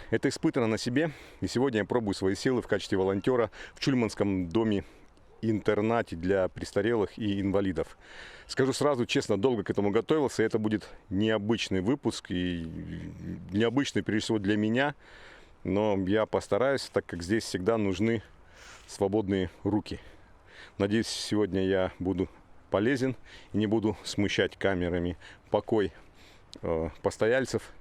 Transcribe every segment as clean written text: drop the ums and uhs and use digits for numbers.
Это испытано на себе, и сегодня я пробую свои силы в качестве волонтера в Чульманском доме-интернате для престарелых и инвалидов. Скажу сразу честно, долго к этому готовился, это будет необычный выпуск, и необычный прежде всего для меня, но я постараюсь, так как здесь всегда нужны свободные руки. Надеюсь, сегодня я буду полезен и не буду смущать камерами покой постояльцев.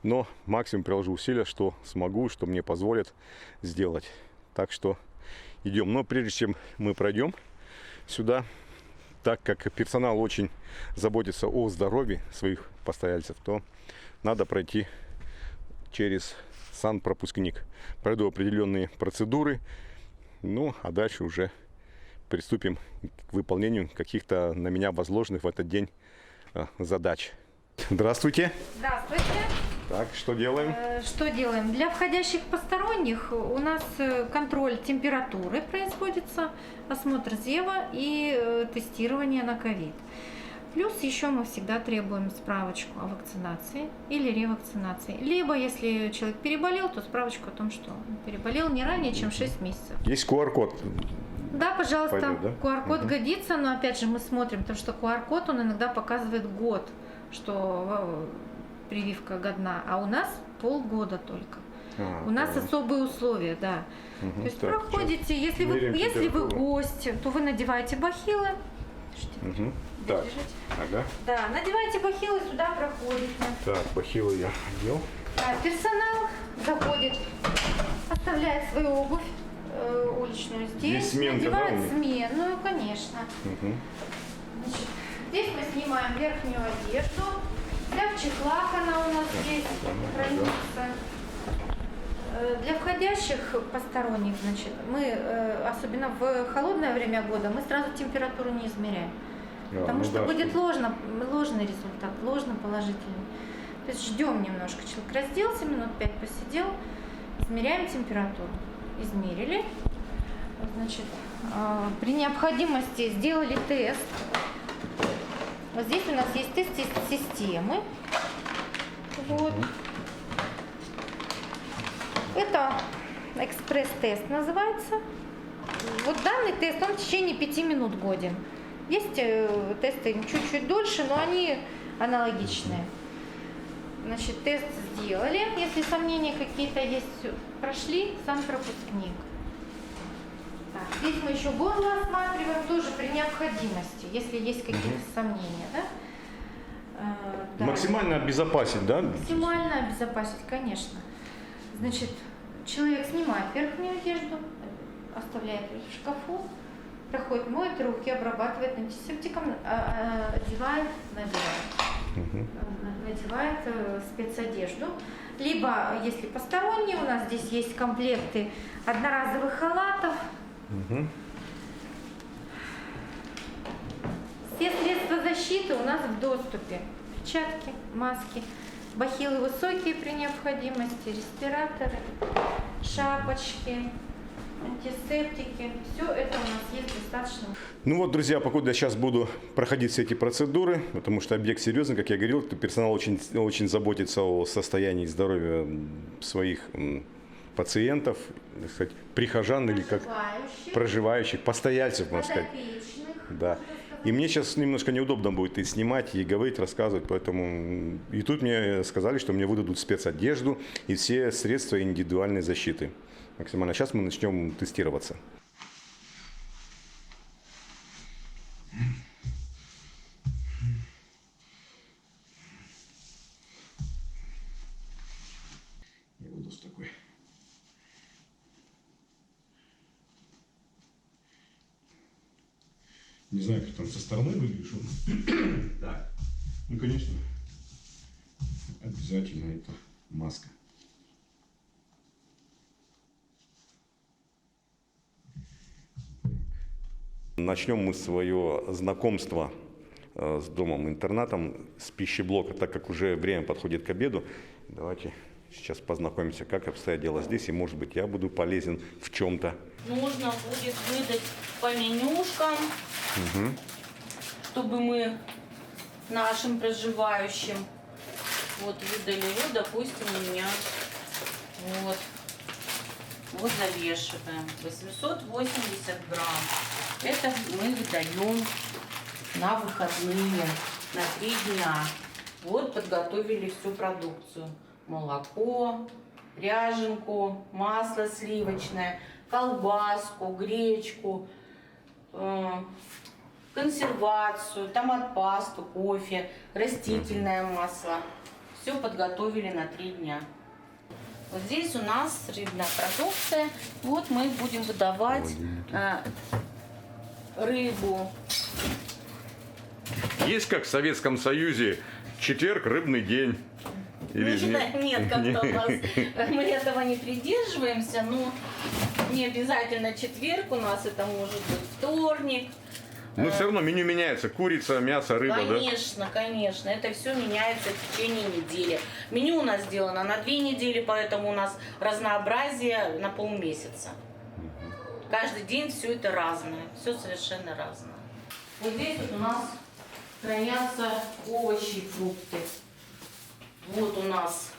Но максимум приложу усилия, что смогу, что мне позволят сделать. Так что идем. Но прежде чем мы пройдем сюда, так как персонал очень заботится о здоровье своих постояльцев, то надо пройти через санпропускник. Пройду определенные процедуры, ну а дальше уже приступим к выполнению каких-то на меня возложенных в этот день задач. Здравствуйте. Здравствуйте. Так, что делаем? Что делаем? Для входящих посторонних у нас контроль температуры производится, осмотр зева и тестирование на ковид. Плюс еще мы всегда требуем справочку о вакцинации или ревакцинации. Либо, если человек переболел, то справочку о том, что он переболел не ранее, чем 6 месяцев. Есть QR-код. Да, пожалуйста, Пойдет, да? QR-код годится, но опять же мы смотрим, потому что QR-код, он иногда показывает год, что прививка годна, а у нас полгода только. У нас особые условия, да. То есть так, проходите, если вы гость, то вы надеваете бахилы. Так, ага. Да, надевайте бахилы, сюда проходите. Так, бахилы я одел. Персонал заходит, оставляет свою обувь уличную здесь, сменка, надевает да, сменную, конечно. Значит, здесь мы снимаем верхнюю одежду. Для в чехлах она у нас есть, хранится. Для входящих посторонних, значит, мы, особенно в холодное время года, мы сразу температуру не измеряем. Потому что будет ложный результат, ложно положительный. То есть ждем немножко. Человек разделся, минут 5 посидел, измеряем температуру. Измерили. Значит, при необходимости сделали тест. Вот здесь у нас есть тест системы. Вот. Это экспресс-тест называется. Вот данный тест, он в течение 5 минут годен. Есть тесты чуть-чуть дольше, но они аналогичные. Значит, тест сделали. Если сомнения какие-то есть, прошли, санпропускник. Так, здесь мы еще горло осматриваем, тоже при необходимости, если есть какие-то сомнения. Да? Максимально обезопасить, да? Максимально обезопасить, конечно. Значит, человек снимает верхнюю одежду, оставляет ее в шкафу, проходит, моет руки, обрабатывает антисептиком, одевает, надевает спецодежду. Либо, если посторонние, у нас здесь есть комплекты одноразовых халатов. Все средства защиты у нас в доступе. Перчатки, маски, бахилы высокие при необходимости, респираторы, шапочки, антисептики. Все это у нас есть достаточно. Ну вот, друзья, покуда я сейчас буду проходить все эти процедуры, потому что объект серьезный, как я говорил, персонал очень заботится о состоянии здоровья своих пациентов, так сказать, прихожан или как проживающих, постояльцев, можно сказать. Да. И мне сейчас немножко неудобно будет и снимать, и говорить, рассказывать, поэтому и тут мне сказали, что мне выдадут спецодежду и все средства индивидуальной защиты. Максимально. Сейчас мы начнем тестироваться. Я буду с такой. Не знаю, как там со стороны выглядишь. Так. Ну, конечно, обязательно это маска. Начнем мы свое знакомство с домом-интернатом, с пищеблока, так как уже время подходит к обеду. Давайте сейчас познакомимся, как обстоят дела здесь, и, может быть, я буду полезен в чем-то. Нужно будет выдать по менюшкам, чтобы мы нашим проживающим вот выдали. Вот, допустим, у меня Вот завешиваем. 880 грамм. Это мы выдаем на выходные, на 3 дня. Вот подготовили всю продукцию. Молоко, ряженку, масло сливочное, колбаску, гречку, консервацию, томат-пасту, кофе, растительное масло. Все подготовили на 3 дня. Вот здесь у нас рыбная продукция. Вот мы будем выдавать рыбу. Есть как в Советском Союзе четверг, рыбный день? Или Нет, как-то у нас мы этого не придерживаемся, но не обязательно четверг, у нас это может быть вторник. Но все равно меню меняется. Курица, мясо, рыба, Конечно, конечно, это все меняется в течение недели. Меню у нас сделано на 2 недели, поэтому у нас разнообразие на полмесяца. Каждый день все это разное, все совершенно разное. Вот здесь вот у нас хранятся овощи и фрукты. Вот у нас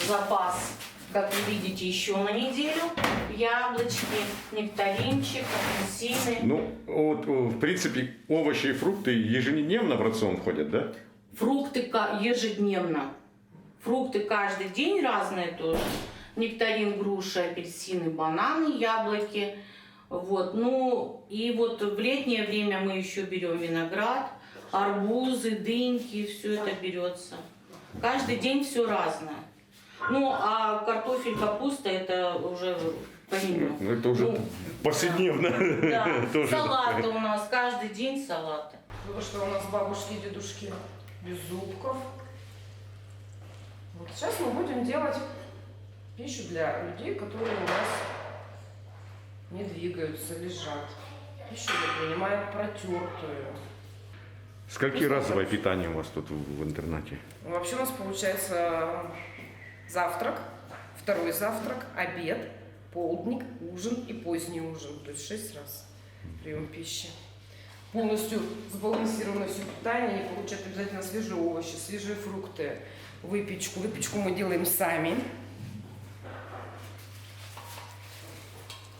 запас, как вы видите, еще на неделю. Яблочки, нектаринчик, апельсины. Ну, вот, в принципе, овощи и фрукты ежедневно в рацион входят, да? Фрукты ежедневно. Фрукты каждый день разные тоже. Нектарин, груши, апельсины, бананы, яблоки. Вот. Ну и вот в летнее время мы еще берем виноград, арбузы, дыньки, все это берется. Каждый день все разное. Ну а картофель, капуста это уже по меню. Ну, это уже повседневно. Да. Тоже. Салаты у нас, каждый день салаты. Потому что у нас бабушки и дедушки без зубков. Вот сейчас мы будем делать пищу для людей, которые у нас не двигаются, лежат. Пищу мы принимаем протертую. Скольки разовое питание у вас тут в интернате? Ну, вообще у нас получается завтрак, второй завтрак, обед, полдник, ужин и поздний ужин. То есть 6 раз прием пищи. Полностью сбалансированное все питание, и получают обязательно свежие овощи, свежие фрукты, выпечку. Выпечку мы делаем сами.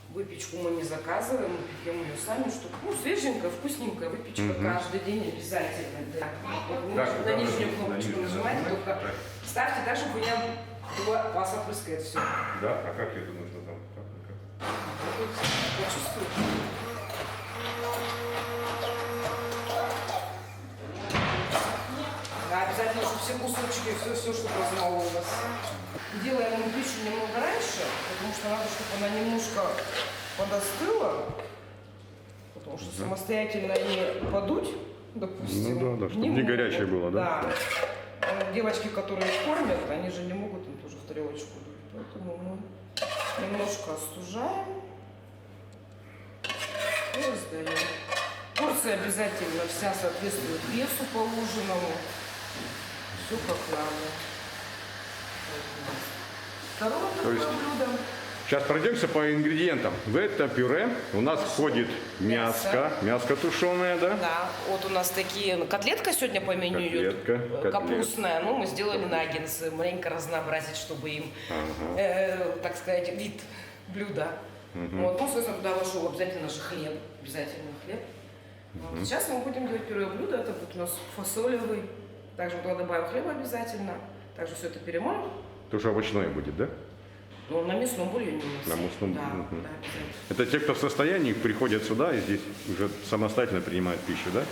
Выпечку мы не заказываем, мы пекем ее сами, чтобы свеженькая, вкусненькая выпечка каждый день обязательно. Да. Вот на нижнюю кнопочку нажимайте, только ставьте так, чтобы у вас опрыскает все. Да, а как это нужно там? Почувствуйте. Да, обязательно, чтобы все кусочки, все, что размало у вас. Делаем мы пищу немного раньше, потому что надо, чтобы она немножко подостыла, потому что самостоятельно не подуть, допустим. Ну да, чтобы не горячее было, да? Да. Девочки, которые кормят, они же не могут им тоже в тарелочку дуть, поэтому мы немножко остужаем и раздаем. Порция обязательно вся соответствует весу положенному. Все как надо. Второе То есть блюдо. сейчас пройдемся по ингредиентам. В это пюре у нас входит мяско тушеное, да? Да, вот у нас такие, котлетка сегодня по меню идет, Котлетка. капустная, ну мы сделали наггетсы, маленько разнообразить, чтобы им, так сказать, вид блюда. Вот, ну, соответственно, туда вошел обязательно же хлеб, обязательно хлеб. Вот. Сейчас мы будем делать первое блюдо, это будет у нас фасолевый, также мы туда добавим хлеба обязательно, также все это перемолим. Тоже овощное будет, да? Ну, на мясном бульоне у нас. На мясном, да, мгм. да, обязательно. Это те, кто в состоянии, приходят сюда и здесь уже самостоятельно принимают пищу, да?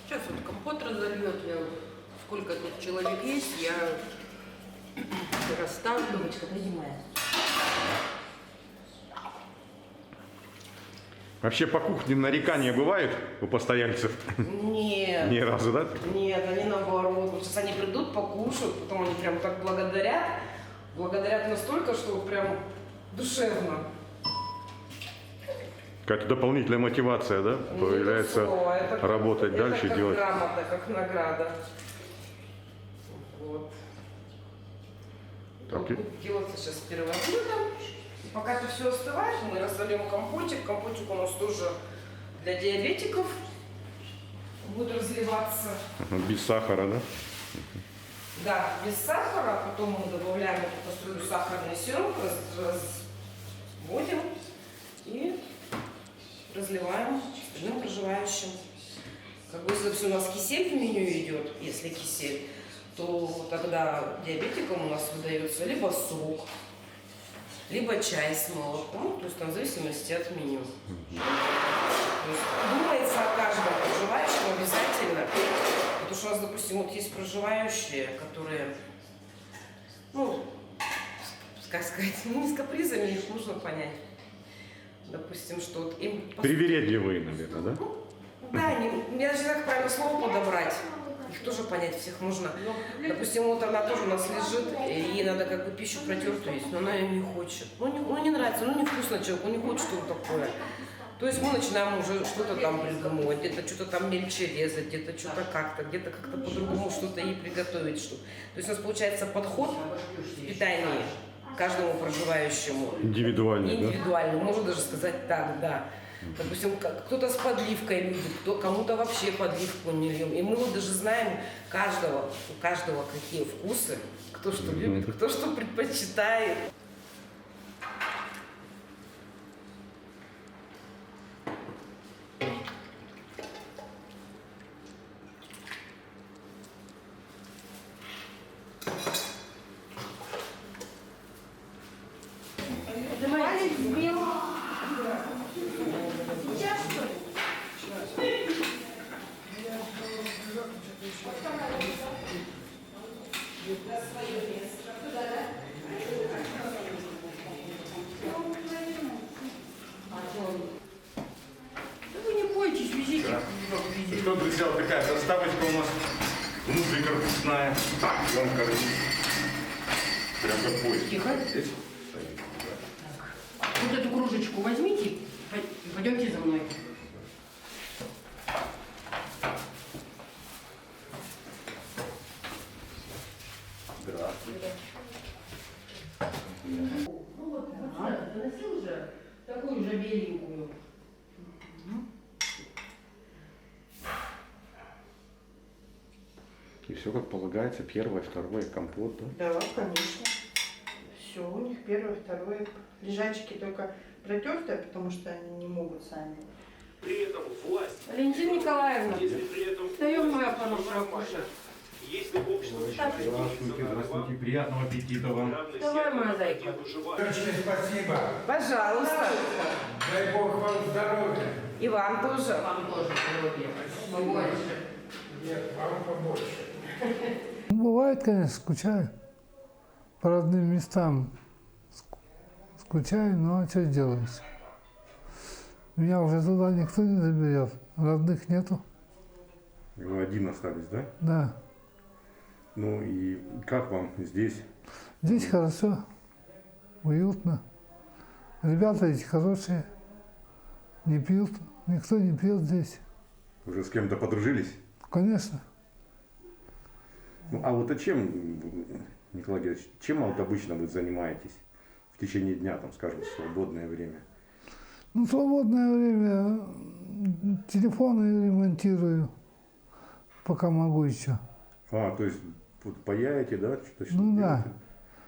Сейчас вот компот разольет, сколько тут человек есть, я расставлю. Девочка, дойди моя. Вообще по кухне нарекания бывают у постояльцев? Нет. Ни разу, да? Нет, они наоборот. Вот сейчас они придут, покушают, потом они прям так благодарят. Благодарят настолько, что прям душевно. Какая-то дополнительная мотивация, да? Появляется Это всё, работать это дальше, как делать. грамота, как награда. Вот. Так, и- Будет делаться сейчас первое блюдо. И пока это все остывает, мы разольем компотик. Компотик у нас тоже для диабетиков будет разливаться. Без сахара, да? Да, без сахара, потом мы добавляем эту кастрюлю сахарный сироп, разводим и разливаем остальным проживающим. Как бы, если у нас кисель в меню идет, если кисель, то тогда диабетикам у нас выдается либо сок, либо чай с молоком, то есть там в зависимости от меню. То есть думается о каждом проживающем обязательно, потому что у нас, допустим, вот есть проживающие, которые, ну, как сказать, ну, с капризами их нужно понять. Допустим, что вот им... Привередливые, наверное, да? Да, мне даже как правильно слово подобрать. Их тоже понять всех можно. Допустим, вот она тоже у нас лежит, и ей надо как бы пищу протертую есть, но она ее не хочет. Ну не нравится, ну невкусно человеку, не хочет что-то такое. То есть мы начинаем уже что-то там придумывать, где-то что-то там мельче резать, где-то что-то как-то, где-то как-то по-другому что-то ей приготовить. Что. То есть у нас получается подход в питании каждому проживающему. Индивидуальный, Можно даже сказать так, да. Допустим, кто-то с подливкой любит, кому-то вообще подливку не любит. И мы вот даже знаем у каждого какие вкусы, кто что любит, кто что предпочитает. Да вы не бойтесь, везите. Что, друзья, вот такая доставочка у нас внутрикорпусная. Вам кажется, прям как поезд. Тихо. Вот эту кружечку возьмите, пойдемте за мной. Здравствуйте. Ну вот, заноси уже такую же беленькую. И все как полагается, первое, второе, компот, да? Да, конечно. Все, у них первое, второе. Лежачки только протертые, потому что они не могут сами. При этом власть, Валентина Николаевна, если при этом встаем, моя хорошая, кушать. если общество Здравствуйте, приятного аппетита вам. Давай, моя зайка. Очень спасибо. Пожалуйста. Дай Бог вам здоровья. И вам тоже. Вам тоже здоровья. Побольше. Нет, вам побольше. Ну, бывает, конечно, скучаю по родным местам. Скучаю, ну а что делаешь? Меня уже туда никто не заберет, родных нету. Вы один остались, да? Да. Ну и как вам здесь? Здесь хорошо, уютно. Ребята эти хорошие, не пьют, никто не пьет здесь. Уже с кем-то подружились? Конечно. Ну, а вот чем, Николай Георгиевич, чем вот обычно вы занимаетесь в течение дня, там, скажем, в свободное время? Ну, свободное время телефоны ремонтирую, пока могу еще. А, то есть вот паяете, да? Что-то Ну, да. делаете?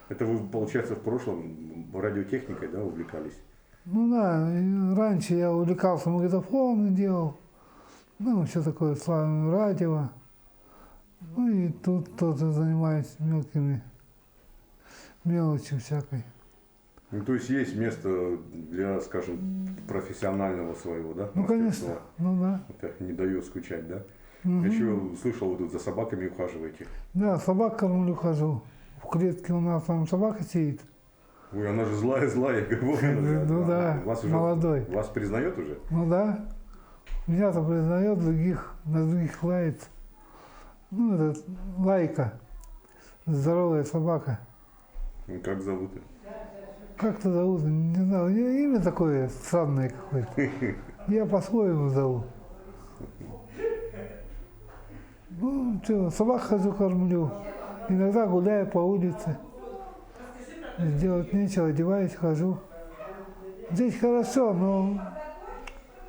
Это вы, получается, в прошлом радиотехникой, да, увлекались? Ну да, и раньше я увлекался магнитофоны делал, ну, все такое славное радио. Ну и тут тоже занимаюсь мелочью всякой. Ну, то есть есть место для, скажем, профессионального своего, да? Ну, конечно, мастерства? ну да. Это не дает скучать, да? Мгм. Еще слышал, вы тут за собаками ухаживаете. Да, собак кормлю, хожу. В клетке у нас там собака сидит. Ой, она же злая, говорю. Ну да, Вас уже, молодой. Вас признает уже? Ну да. Меня-то признает, на других лает. Ну, это Лайка. Здоровая собака. Ну, как зовут? Как то зовут? Не знаю, у нее имя такое странное какое-то. Я по-своему зову. Ну, что, собак хожу, кормлю. Иногда гуляю по улице. Делать нечего, одеваюсь, хожу. Здесь хорошо, но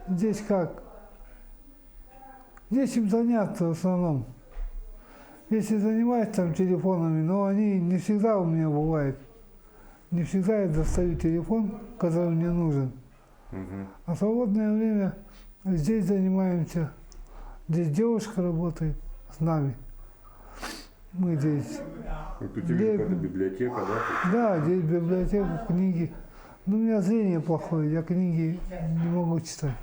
здесь как? Нечем заняться в основном. если занимаюсь там телефонами, но они не всегда у меня бывают. Не всегда я достаю телефон, который мне нужен. А в свободное время здесь занимаемся. Здесь девушка работает с нами. Мы здесь. Вот у тебя какая-то библиотека, да? Да, здесь библиотека, книги. Но у меня зрение плохое, я книги не могу читать.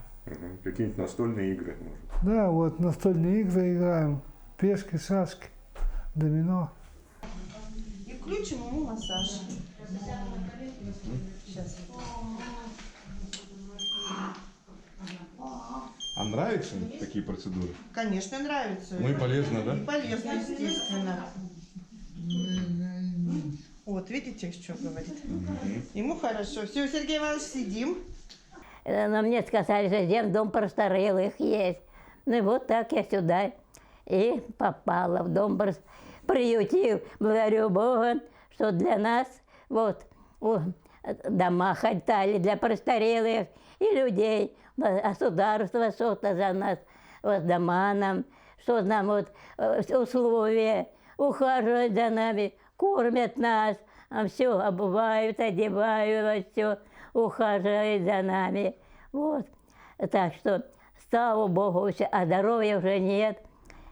Какие-нибудь настольные игры, может? Да, вот настольные игры играем. Пешки, шашки, домино. И включим ему массаж. Сейчас. А нравятся такие процедуры? Конечно, нравится. Ну и полезно, да? И полезно, естественно. Вот, видите, что говорит? Ему хорошо. Все, Сергей Иванович, сидим. Но мне сказали, что здесь дом престарелых есть. Ну и вот так я сюда и попала в дом приютил. Благодарю Бога, что для нас вот дома хватали для престарелых и людей. Государство что-то за нас, вот дома нам, что нам вот условия, ухаживают за нами, кормят нас, все обувают, одевают, все ухаживают за нами. Вот. Так что, слава Богу, а здоровья уже нет.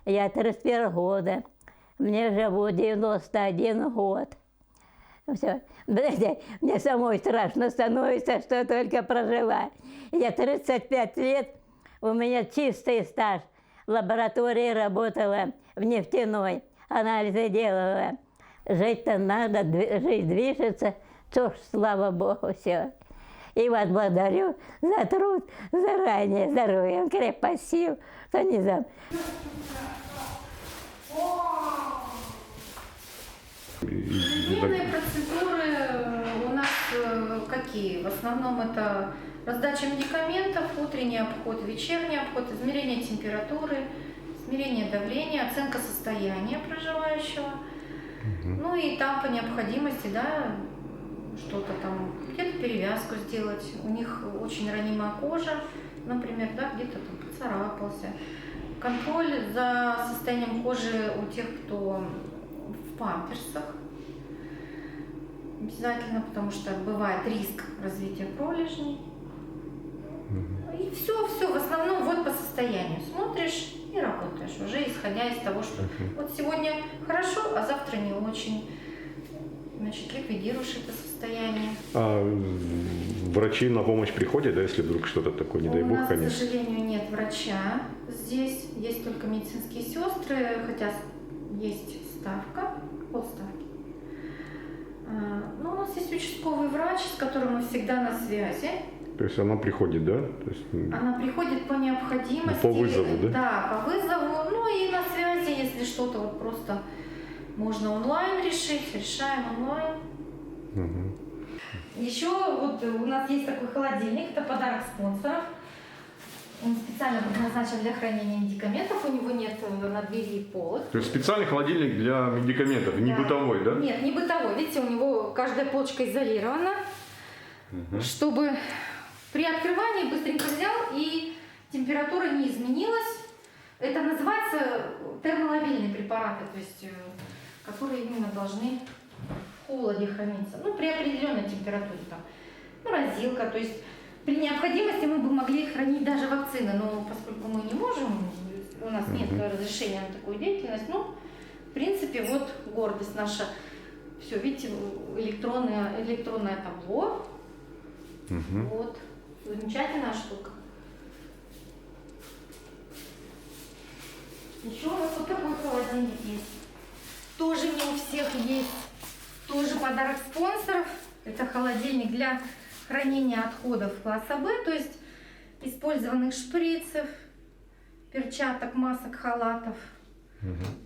Я 31 года, мне живу 91 год. Все. Мне самой страшно становится, что только прожила. Я 35 лет, у меня чистый стаж. В лаборатории работала, в нефтяной, анализы делала. Жить-то надо, жизнь движется, что ж, слава Богу, все. И вас благодарю за труд заранее, здоровья, крепость сил, что не за... Гигиенные процедуры у нас какие? В основном это раздача медикаментов, утренний обход, вечерний обход, измерение температуры, измерение давления, оценка состояния проживающего. Ну и там по необходимости, да, что-то там, где-то перевязку сделать. У них очень ранимая кожа, например, да, где-то там поцарапался. Контроль за состоянием кожи у тех, кто в памперсах. Обязательно, потому что бывает риск развития пролежней. И все, в основном вот по состоянию. Смотришь и работаешь, уже исходя из того, что вот сегодня хорошо, а завтра не очень. Значит, ликвидируешь это состояние. А врачи на помощь приходят, да, если вдруг что-то такое, не дай бог, У конечно? нас, к сожалению, нет врача здесь. Есть только медицинские сестры, хотя есть ставка, полставки. Но у нас есть участковый врач, с которым мы всегда на связи. То есть она приходит, да? То есть... Она приходит по необходимости. По вызову, да? Да, по вызову. Ну и на связи, если что-то вот просто можно онлайн решить, решаем онлайн. Еще вот у нас есть такой холодильник, это подарок спонсоров. Он специально предназначен для хранения медикаментов, у него нет на двери полок. То есть специальный холодильник для медикаментов, не бытовой, да? Нет, не бытовой. Видите, у него каждая полочка изолирована, чтобы при открывании быстренько взял и температура не изменилась. Это называется термолобильные препараты, то есть которые именно должны в холоде храниться. Ну, при определенной температуре там. Морозилка, то есть при необходимости мы бы могли хранить даже вакцины, но поскольку мы не можем, у нас нет разрешения на такую деятельность, ну, в принципе, вот гордость наша. Все, видите, электронное табло. Вот, замечательная штука. Еще у нас вот такой холодильник есть. Тоже не у всех есть. Тоже подарок спонсоров. Это холодильник для хранения отходов класса Б, то есть использованных шприцев, перчаток, масок, халатов.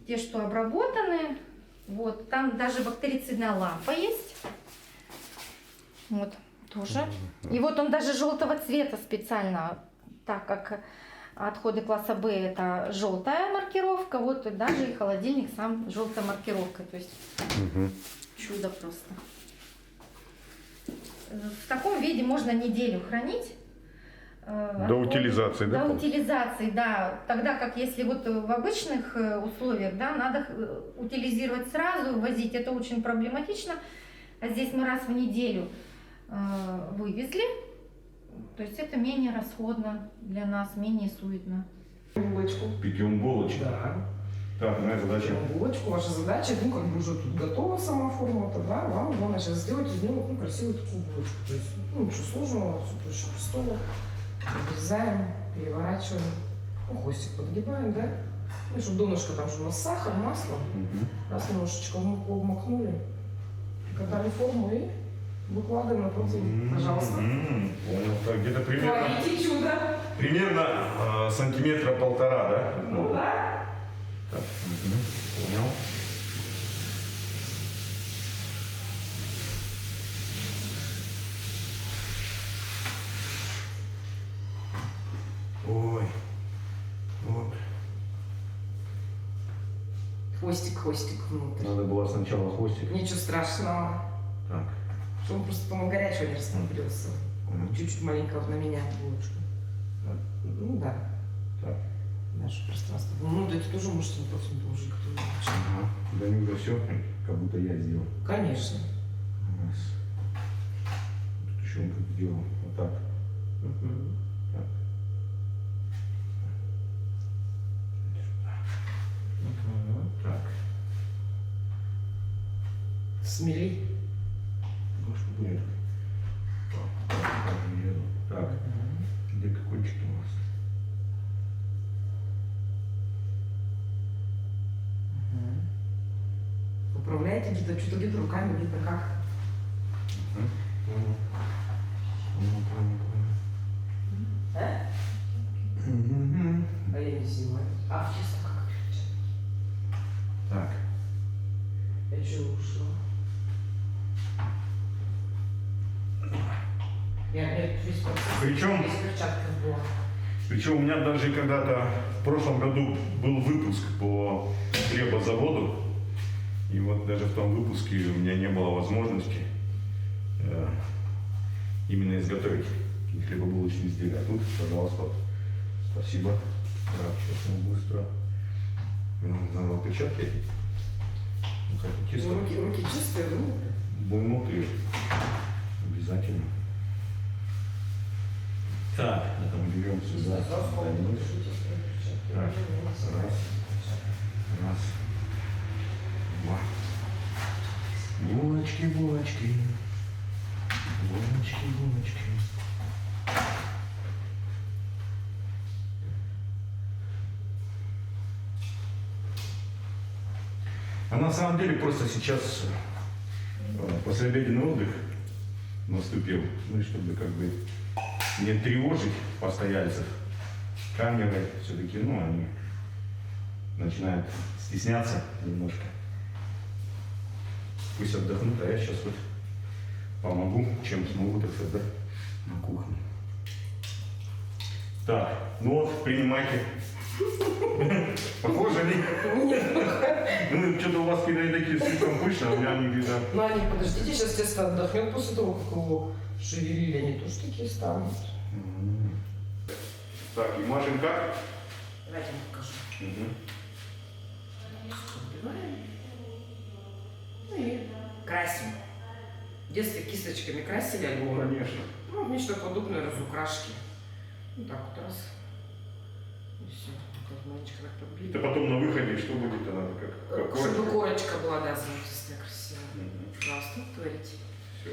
Те, что обработаны. Вот, там даже бактерицидная лампа есть. Вот, тоже. И вот он даже желтого цвета специально, так как отходы класса Б это желтая маркировка, вот и даже и холодильник сам желтая маркировка. То есть чудо просто. В таком виде можно неделю хранить. До утилизации, да, До получается? утилизации, да. Тогда как если вот в обычных условиях, да, надо утилизировать сразу, возить, это очень проблематично. А здесь мы раз в неделю вывезли, то есть это менее расходно для нас, менее суетно. Булочку. Пекем булочку. Да. Так, моя задача. Булочку. Ваша задача, ну, как бы уже тут готова сама форма, тогда вам главное сейчас сделать из нее, ну, красивую такую булочку. То есть, ну, ничего сложного, все проще простого. Обрезаем, переворачиваем, ну, хвостик подгибаем, да? Ну, чтобы донышко, там же у нас сахар, масло. Раз немножечко в муку обмакнули, приготовили форму и выкладываем на противень. Пожалуйста. Понял. Так, где-то Творите чудо. примерно сантиметра 1,5, да? Ну да. Так, понял. Ой, вот. Хвостик внутрь. Надо было сначала хвостик. Ничего страшного. Так. Что он просто, по-моему, горячего не растопился. Чуть-чуть маленько на меня булочку. Ну да. Так. Наше пространство. Ну, да эти тоже можете не против положить, кто хочет. Ага. Да не уже все, как будто я сделал. Конечно. Раз. Тут еще он как сделал. Вот так. Так. Так. Смели. Ну, чтобы нет. Так. Где кончик у вас? Управляете где-то руками, где-то как. Понял. А я не снимаю. А чисто как? Так. Я чего ушла? Я весь процесс. Причем- без перчатков была. Причем у меня даже когда-то в прошлом году был выпуск по хлебозаводу. И вот даже в том выпуске у меня не было возможности именно изготовить хлебобулочные изделия. А тут, пожалуйста, спасибо. Так, сейчас мы быстро. Надо перчатки одеть. Ну, как и тесто. Руки чистые, ну? Внутри. Обязательно. Так, это мы берем сюда. Так, раз. Раз. Два. Булочки, булочки. Булочки, булочки. А на самом деле просто сейчас послеобеденный отдых наступил, ну и чтобы как бы не тревожить постояльцев камерой, все-таки, ну, они начинают стесняться немножко. Пусть отдохнут, а я сейчас вот помогу, чем смогу, так сказать, на кухне. Так, ну вот, принимайте. Похоже ли? Ну, что-то у вас какие-то такие слишком пышные, а у меня они видно. Ну, они, подождите, сейчас тесто отдохнет после того, как его шевелили, они тоже такие станут. Так, и мажем как? Давайте я покажу. Убиваем. Ну и красим. В детстве кисточками красили альбомы. Конечно. Ну, нечто подобное разукрашки. Вот так вот раз. И все. Вот маленечко так подбили. Это потом на выходе что будет? Она как Чтобы корочка была, да, золотистая, красивая. Пожалуйста, творите. Все.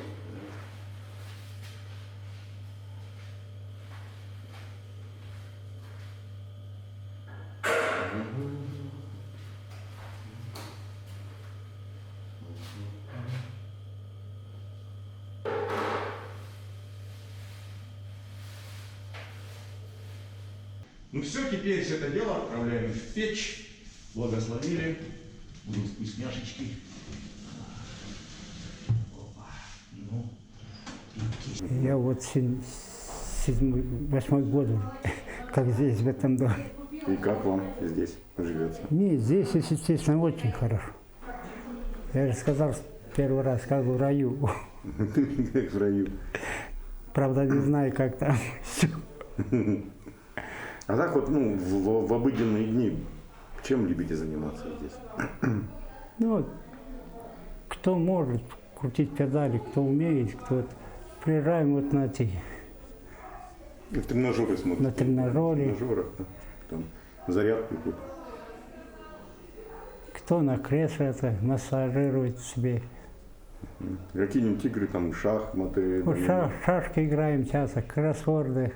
Ну все, теперь все это дело отправляем в печь. Благословили. Будут вкусняшечки. Опа. Ну. Я вот 8-й год, как здесь, в этом доме. И как вам здесь живется? Мне здесь, если честно, очень хорошо. Я же сказал первый раз, как в раю. Как в раю. Правда, не знаю, как там. А так вот, ну, в обыденные дни, чем любите заниматься здесь? Ну, вот, кто может крутить педали, кто умеет, кто вот, приезжаем вот на эти, В тренажеры смотрите? на тренажере, В тренажерах, да? Там зарядку тут. кто на кресле это массажирует себе. Какие-нибудь игры, там, шахматы? Вот домино? шашки играем часто, кроссворды.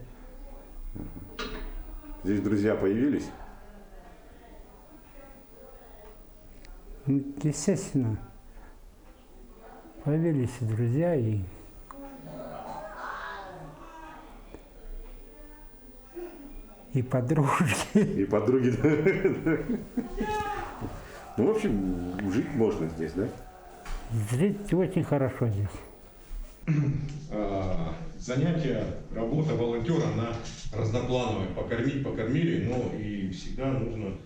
Здесь друзья появились? Ну, естественно, появились и друзья, и подружки. И подруги, да? Ну, в общем, жить можно здесь, да? Жить очень хорошо здесь. Занятие, работа волонтера, она разноплановая. Покормить покормили, но и всегда нужно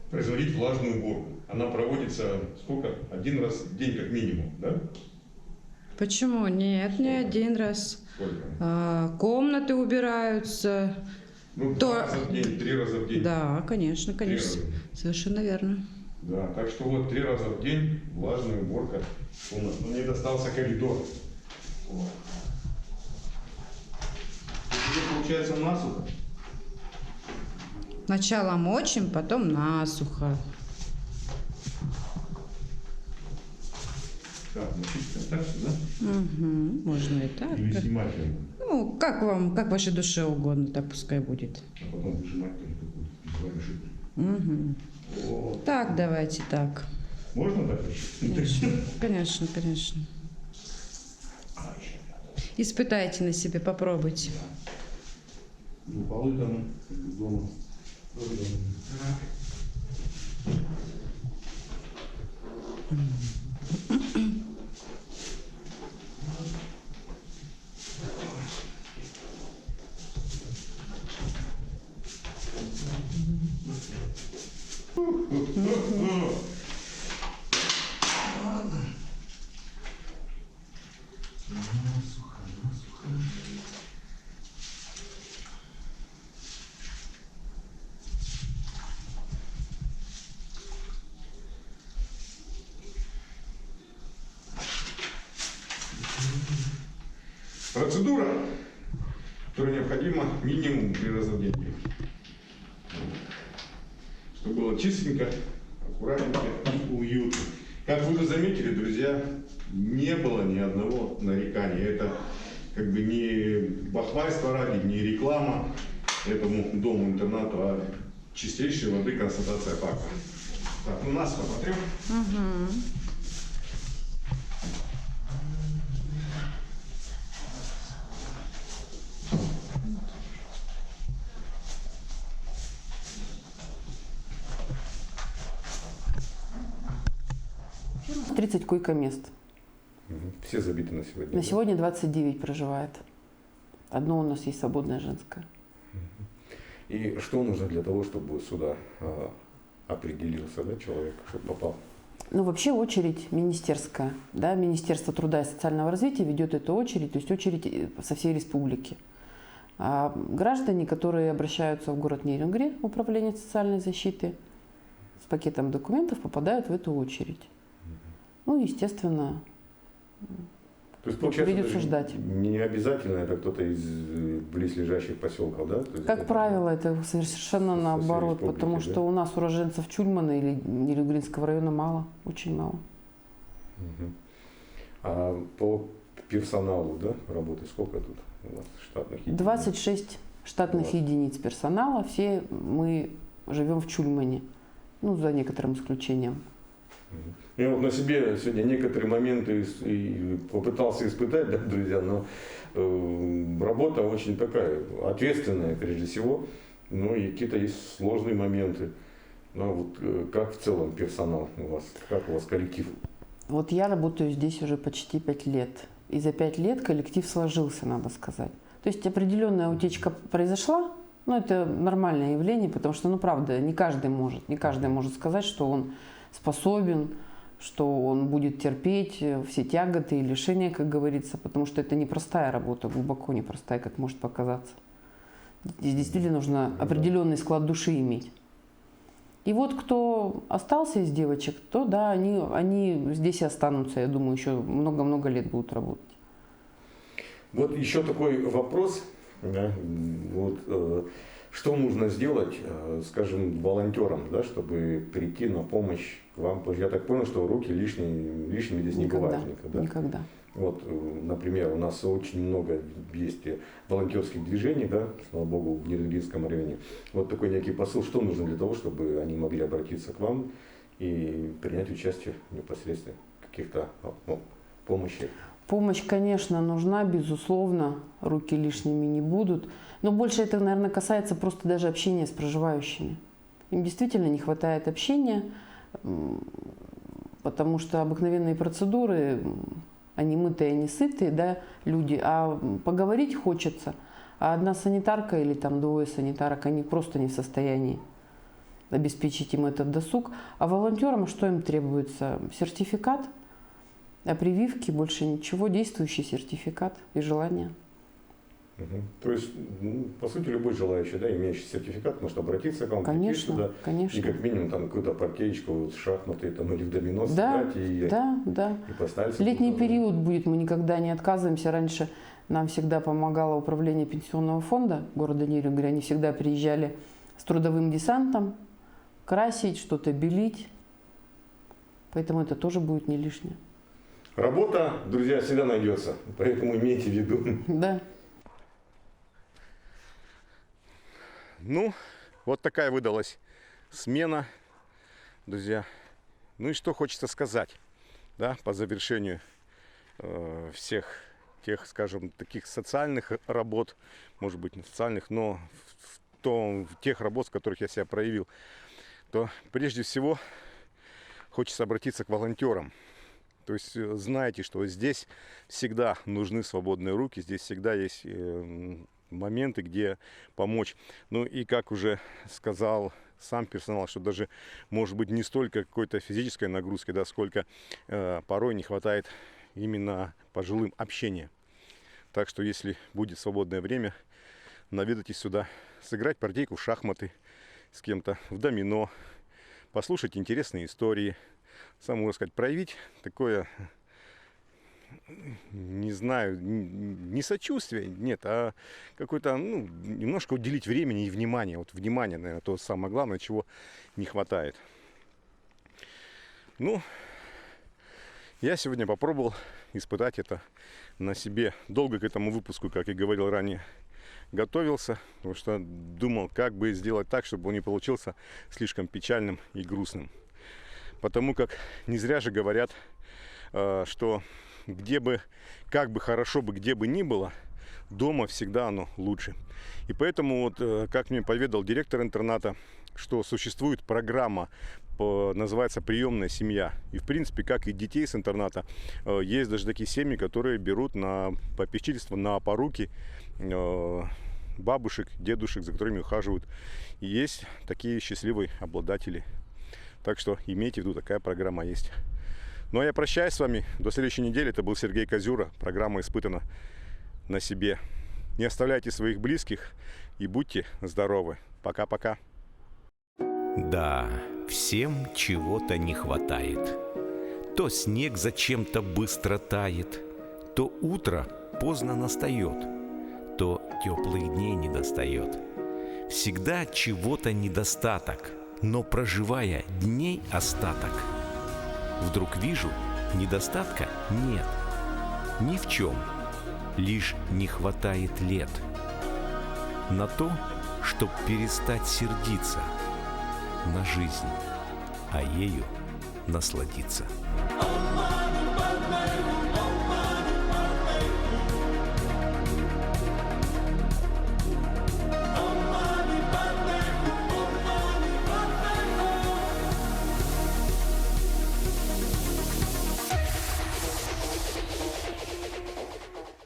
производить влажную уборку. Она проводится сколько? Один раз в день как минимум, да? Почему? Нет, не один раз. Сколько? Комнаты убираются. Ну, 2 раза в день, 3 раза в день. Да, конечно, конечно. 3 раза. Совершенно верно. Да, так что вот 3 раза в день влажная уборка комнат. Но мне достался коридор. Вот. Здесь получается насухо. Сначала мочим, потом насухо. Так, мочить так, да? Угу, можно и так. Или снимать его, Ну, как вам, как вашей душе угодно, так пускай будет. а потом выжимать тоже какую-то жидкость. Угу. Вот. Так, давайте так. Можно так? Конечно, конечно, конечно. Испытайте на себе, попробуйте. Ну, полы там дома. Тоже дома. Процедура, которая необходима минимум 3 раза в день. Чтобы было чистенько, аккуратненько и уютно. Как вы уже заметили, друзья, не было ни одного нарекания. Это как бы не бахвальство ради, не реклама этому дому-интернату, а чистейшей воды констатация факта. Так, ну нас посмотрим. Угу. — 30 койко-мест. Все забиты на сегодня. На сегодня 29 проживает. Одно у нас есть свободное женское. И что нужно для того, чтобы сюда определился, да, человек, чтобы попал? Ну, вообще очередь министерская. Да? Министерство труда и социального развития ведет эту очередь, то есть очередь со всей республики. А граждане, которые обращаются в город Нерюнгри, управление социальной защиты, с пакетом документов попадают в эту очередь. Ну, естественно, То есть, получается, придется ждать. Не обязательно это кто-то из близлежащих поселков, да? То есть Как правило, это совершенно наоборот, республики, потому да? что у нас уроженцев Чульмана или Нерюнгринского района мало, очень мало. А по персоналу, да, работы сколько тут у вас штатных единиц? 26 штатных единиц персонала, все мы живем в Чульмане, ну, за некоторым исключением. Я вот на себе сегодня некоторые моменты и попытался испытать, да, друзья, но работа очень такая ответственная, прежде всего, ну и какие-то есть сложные моменты. Ну, вот как в целом персонал у вас, как у вас коллектив? Вот я работаю здесь уже почти 5 лет. И за 5 лет коллектив сложился, надо сказать. То есть определенная утечка произошла, но это нормальное явление, потому что, ну, правда, не каждый может сказать, что он способен, что он будет терпеть все тяготы и лишения, как говорится, потому что это непростая работа, глубоко непростая, как может показаться. Здесь действительно нужно определенный склад души иметь. И вот кто остался из девочек, то да, они здесь и останутся, я думаю, еще много-много лет будут работать. Вот еще такой вопрос. Да, вот, что нужно сделать, скажем, волонтерам, да, чтобы прийти на помощь к вам? Потому что я так понял, что руки лишними здесь не бывают никогда. Никогда. Вот, например, у нас очень много есть волонтерских движений, да, слава богу, в Нерюнгринском районе. Вот такой некий посыл, что нужно для того, чтобы они могли обратиться к вам и принять участие непосредственно в каких-то помощи. Помощь, конечно, нужна, безусловно, руки лишними не будут. Но больше это, наверное, касается просто даже общения с проживающими. Им действительно не хватает общения, потому что обыкновенные процедуры, они мытые, они сытые, да, люди, а поговорить хочется. А одна санитарка или там двое санитарок, они просто не в состоянии обеспечить им этот досуг. А волонтерам что им требуется? Сертификат о прививке, больше ничего, действующий сертификат и желание. То есть, по сути, любой желающий, да, имеющий сертификат, может обратиться к вам, конечно, сюда, конечно. И как минимум там какую-то партеечку, шахматы там, или в домино сыграть и поставить. Летний период будет, мы никогда не отказываемся. Раньше нам всегда помогало управление пенсионного фонда города Нерюнгри. Они всегда приезжали с трудовым десантом, красить, что-то белить. Поэтому это тоже будет не лишнее. Работа, друзья, всегда найдется, поэтому имейте в виду. Да. Ну, вот такая выдалась смена, друзья. Ну и что хочется сказать, да, по завершению всех тех, скажем, таких социальных работ, может быть, не социальных, но в тех работ, в которых я себя проявил, то прежде всего хочется обратиться к волонтерам. То есть знаете, что здесь всегда нужны свободные руки, здесь всегда есть моменты, где помочь. Ну и как уже сказал сам персонал, что даже может быть не столько какой-то физической нагрузки, да, сколько порой не хватает именно пожилым общения. Так что если будет свободное время, наведайтесь сюда, сыграть партийку в шахматы с кем-то, в домино, послушать интересные истории. Сам можно сказать, проявить такое, не знаю, не сочувствие, нет, а какое-то, немножко уделить времени и внимания. Вот внимание, наверное, то самое главное, чего не хватает. Ну, я сегодня попробовал испытать это на себе. Долго к этому выпуску, как и говорил ранее, готовился, потому что думал, как бы сделать так, чтобы он не получился слишком печальным и грустным. Потому как не зря же говорят, что где бы, как бы хорошо бы где бы ни было, дома всегда оно лучше. И поэтому, вот, как мне поведал директор интерната, что существует программа, называется «Приемная семья». И, в принципе, как и детей с интерната, есть даже такие семьи, которые берут на попечительство, на опоруки бабушек, дедушек, за которыми ухаживают. И есть такие счастливые обладатели. Так что имейте в виду, такая программа есть. Ну а я прощаюсь с вами. До следующей недели. Это был Сергей Козюра. Программа испытана на себе. Не оставляйте своих близких и будьте здоровы. Пока-пока. Да, всем чего-то не хватает. То снег зачем-то быстро тает, то утро поздно настает, то теплых дней не достает. Всегда чего-то недостаток. Но проживая дней остаток, вдруг вижу, недостатка нет. Ни в чем, лишь не хватает лет. На то, чтоб перестать сердиться на жизнь, а ею насладиться.